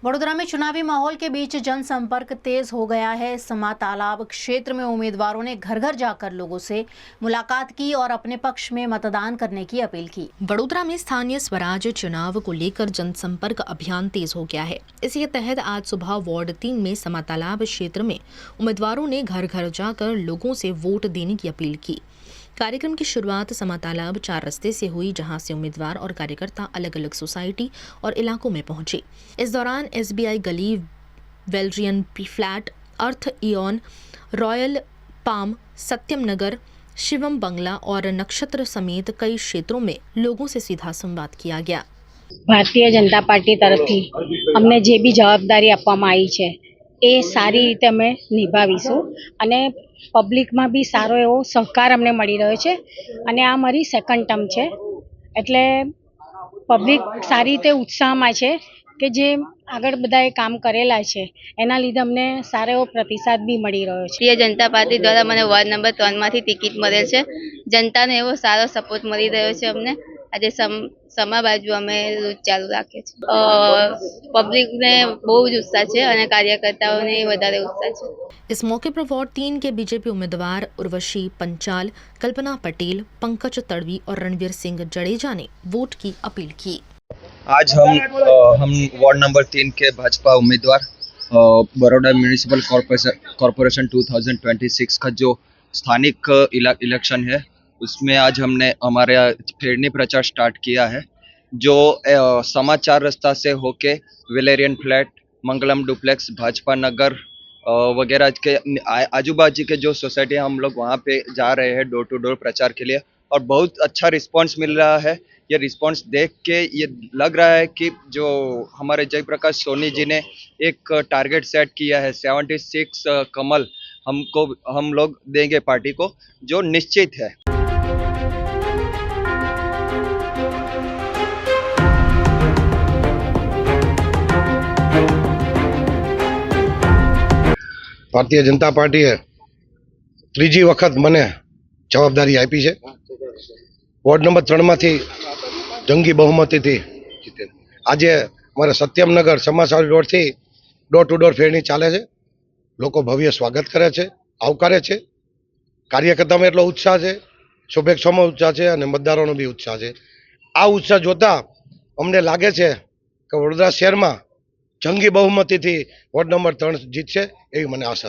वडोदरा में चुनावी माहौल के बीच जनसंपर्क तेज हो गया है। समा तालाब क्षेत्र में उम्मीदवारों ने घर घर जाकर लोगों से मुलाकात की और अपने पक्ष में मतदान करने की अपील की। वडोदरा में स्थानीय स्वराज चुनाव को लेकर जनसंपर्क अभियान तेज हो गया है। इसी के तहत आज सुबह वार्ड 3 में समा तालाब क्षेत्र में उम्मीदवारों ने घर घर जाकर लोगों से वोट देने की अपील की। कार्यक्रम की शुरुआत समा तालाब 4 रस्ते से हुई, जहां से उम्मीदवार और कार्यकर्ता अलग अलग सोसाइटी और इलाकों में पहुंचे। इस दौरान SBI गली, वेलरियन फ्लैट, अर्थ इयॉन, रॉयल पाम, सत्यम नगर, शिवम बंगला और नक्षत्र समेत कई क्षेत्रों में लोगों से सीधा संवाद किया गया। भारतीय जनता पार्टी तरफथी अमने जे बी जवाबदारी आपवामां आई छे ए सारी रीते अमे निभावीशुं અને પબ્લિકમાં બી સારો એવો સહકાર અમને મળી રહ્યો છે અને આ મારી સેકન્ડ ટર્મ છે એટલે પબ્લિક સારી રીતે ઉત્સાહમાં છે કે જે આગળ બધાએ કામ કરેલા છે એના લીધે અમને સારો એવો પ્રતિસાદ બી મળી રહ્યો છે। ભારતીય જનતા પાર્ટી દ્વારા મને વોર્ડ નંબર 3 માંથી ટિકિટ મળેલ છે। જનતાનો એવો સારો સપોર્ટ મળી રહ્યો છે અમને। આજે સમા બાજુ અમે ચાલુ રાખીએ છીએ। પબ્લિકને બહુ જ ઉત્સાહ છે અને કાર્યકર્તાઓને વધારે उत्साह છે। इस मौके पर वार्ड 3 के बीजेपी उम्मीदवार उर्वशी पंचाल, कल्पना पटेल, पंकज तड़वी और रणवीर सिंह जडेजा ने वोट की अपील की। आज हम वार्ड नंबर 3 के भाजपा उम्मीदवार बड़ौदा म्यूनिसिपल कॉरपोरेशन 2026 का जो स्थानिक इलेक्शन है उसमें आज हमने हमारे फेरनी प्रचार स्टार्ट किया है। जो समाचार रास्ता से होके वेलेरियन फ्लैट, मंगलम डुप्लेक्स, भाजपा नगर वगैरह के आजू बाजू के जो सोसाइटी हम लोग वहाँ पे जा रहे हैं डोर टू डोर प्रचार के लिए और बहुत अच्छा रिस्पांस मिल रहा है। ये रिस्पांस देख के ये लग रहा है कि जो हमारे जयप्रकाश सोनी जी ने एक टारगेट सेट किया है 76 कमल हम लोग देंगे पार्टी को, जो निश्चित है। भारतीय जनता पार्टीए त्रीजी वखत मने जवाबदारी आपी है। वोर्ड नंबर 3 में जंगी बहुमती थी आज अमरा सत्यमनगर समासारी रोड थी डोर टू डोर फेरनी चाले छे। लोको भव्य स्वागत करे छे, आवकारे छे। कार्यकर्ता में एटलो उत्साह है, शुभेच्छा में उत्साह है और मतदारों भी उत्साह है। आ उत्साह जोता अमने लागे छे कि वडोदरा शहर में जंगी बहुमती थी वोर्ड नंबर 3 जीतशे एवी मने आशा है।